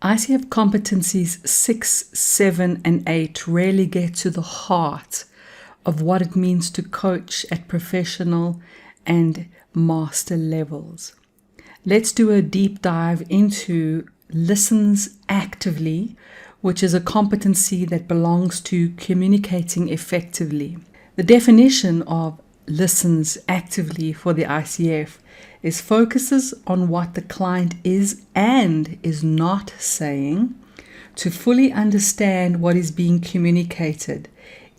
ICF competencies 6, 7, and 8 really get to the heart of what it means to coach at professional and master levels. Let's do a deep dive into listens actively, which is a competency that belongs to communicating effectively. The definition of listens actively for the ICF is focuses on what the client is and is not saying to fully understand what is being communicated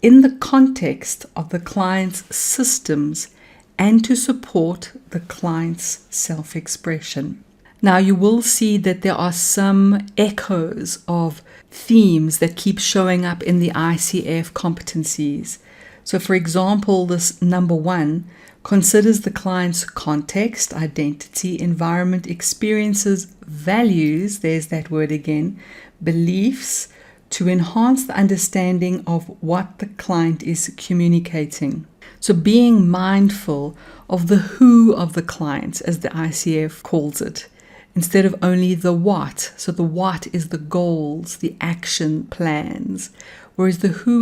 in the context of the client's systems and to support the client's self-expression. Now, you will see that there are some echoes of themes that keep showing up in the ICF competencies. So, for example, this number 1 considers the client's context, identity, environment, experiences, values, there's that word again, beliefs, to enhance the understanding of what the client is communicating. So being mindful of the who of the client, as the ICF calls it, instead of only the what. So the what is the goals, the action plans, whereas the who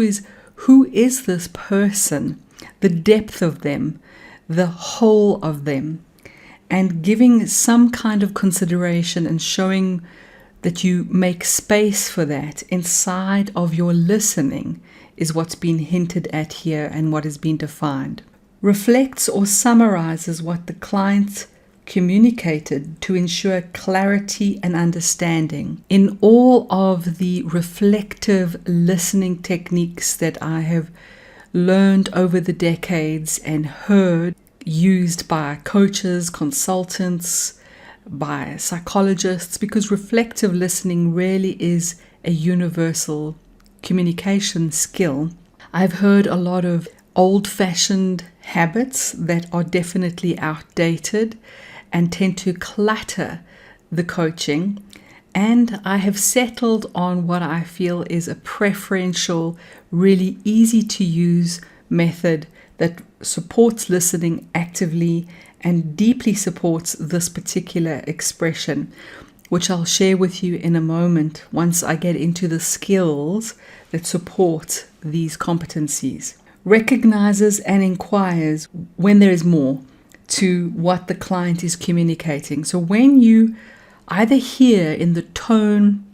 is this person, the depth of them, the whole of them, and giving some kind of consideration and showing that you make space for that inside of your listening is what's been hinted at here and what has been defined. Reflects or summarizes what the client communicated to ensure clarity and understanding. In all of the reflective listening techniques that I have learned over the decades and heard used by coaches, consultants, by psychologists, because reflective listening really is a universal communication skill. I've heard a lot of old-fashioned habits that are definitely outdated and tend to clutter the coaching, and I have settled on what I feel is a preferential, really easy to use method that supports listening actively and deeply supports this particular expression, which I'll share with you in a moment once I get into the skills that support these competencies. Recognizes and inquires when there is more to what the client is communicating. So when you either hear in the tone,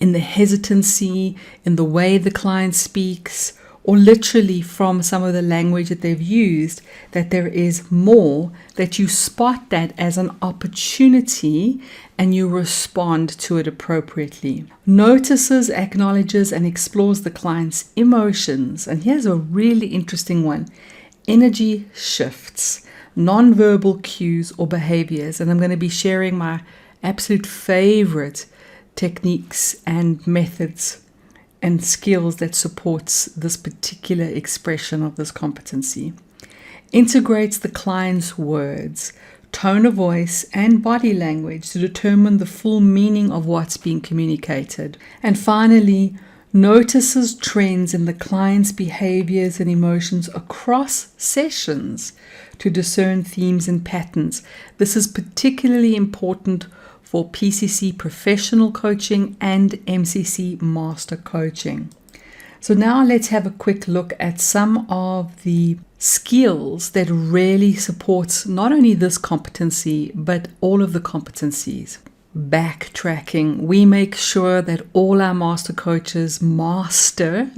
in the hesitancy, in the way the client speaks, or literally from some of the language that they've used, that there is more, that you spot that as an opportunity and you respond to it appropriately. Notices, acknowledges, and explores the client's emotions. And here's a really interesting one. Energy shifts, nonverbal cues or behaviors. And I'm going to be sharing my absolute favorite techniques and methods and skills that supports this particular expression of this competency. Integrates the client's words, tone of voice, and body language to determine the full meaning of what's being communicated. And finally, notices trends in the client's behaviors and emotions across sessions to discern themes and patterns. This is particularly important for PCC professional coaching and MCC master coaching. So now let's have a quick look at some of the skills that really supports not only this competency, but all of the competencies. Backtracking. We make sure that all our master coaches master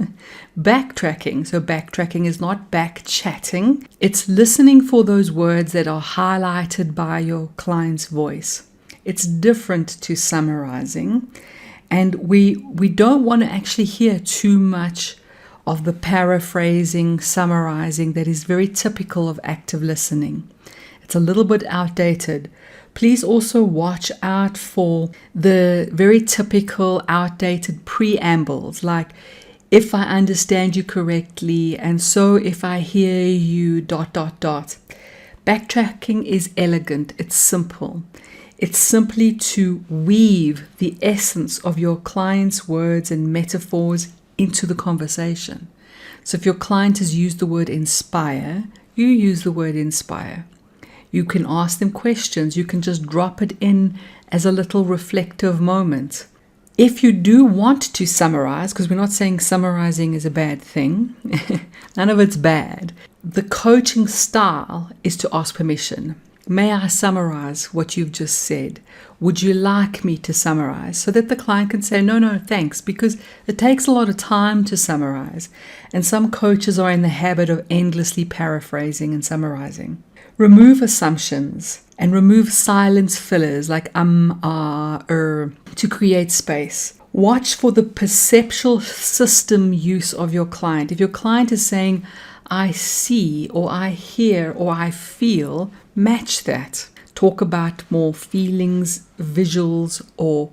backtracking. So backtracking is not back chatting. It's listening for those words that are highlighted by your client's voice. It's different to summarizing, and we don't want to actually hear too much of the paraphrasing, summarizing that is very typical of active listening. It's a little bit outdated. Please also watch out for the very typical outdated preambles, like, if I understand you correctly, and so if I hear you ... Backtracking is elegant. It's simple. It's simply to weave the essence of your client's words and metaphors into the conversation. So if your client has used the word inspire, you use the word inspire. You can ask them questions. You can just drop it in as a little reflective moment. If you do want to summarize, because we're not saying summarizing is a bad thing, none of it's bad. The coaching style is to ask permission. May I summarize what you've just said? Would you like me to summarize? So that the client can say, no, thanks, because it takes a lot of time to summarize. And some coaches are in the habit of endlessly paraphrasing and summarizing. Remove assumptions and remove silence fillers like to create space. Watch for the perceptual system use of your client. If your client is saying, I see, or I hear, or I feel, match that. Talk about more feelings, visuals, or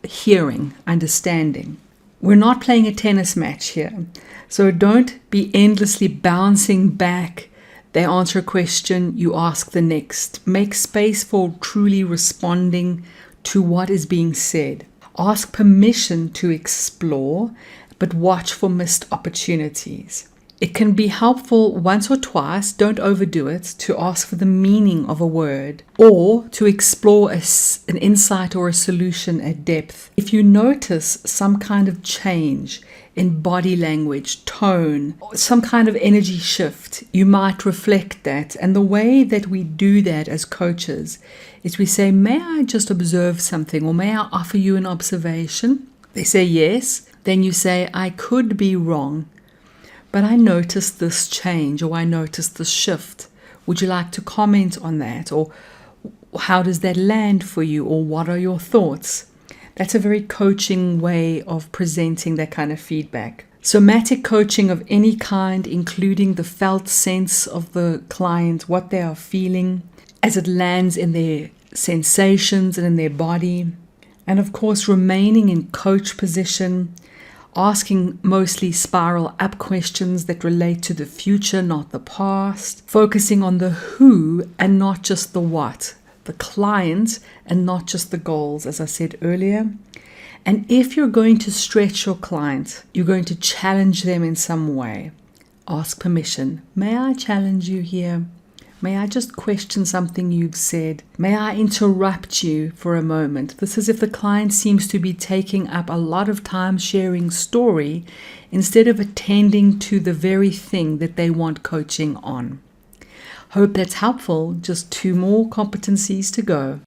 hearing, understanding. We're not playing a tennis match here. So don't be endlessly bouncing back. They answer a question, you ask the next. Make space for truly responding to what is being said. Ask permission to explore, but watch for missed opportunities. It can be helpful once or twice, don't overdo it, to ask for the meaning of a word or to explore an insight or a solution at depth. If you notice some kind of change in body language, tone, some kind of energy shift, you might reflect that. And the way that we do that as coaches is we say, may I just observe something, or may I offer you an observation? They say yes. Then you say, I could be wrong, but I noticed this change, or I noticed this shift. Would you like to comment on that? Or how does that land for you? Or what are your thoughts? That's a very coaching way of presenting that kind of feedback. Somatic coaching of any kind, including the felt sense of the client, what they are feeling as it lands in their sensations and in their body. And of course, remaining in coach position, asking mostly spiral up questions that relate to the future, not the past, focusing on the who and not just the what, the client and not just the goals, as I said earlier. And if you're going to stretch your client, you're going to challenge them in some way, ask permission. May I challenge you here? May I just question something you've said? May I interrupt you for a moment? This is if the client seems to be taking up a lot of time sharing story instead of attending to the very thing that they want coaching on. Hope that's helpful. Just 2 more competencies to go.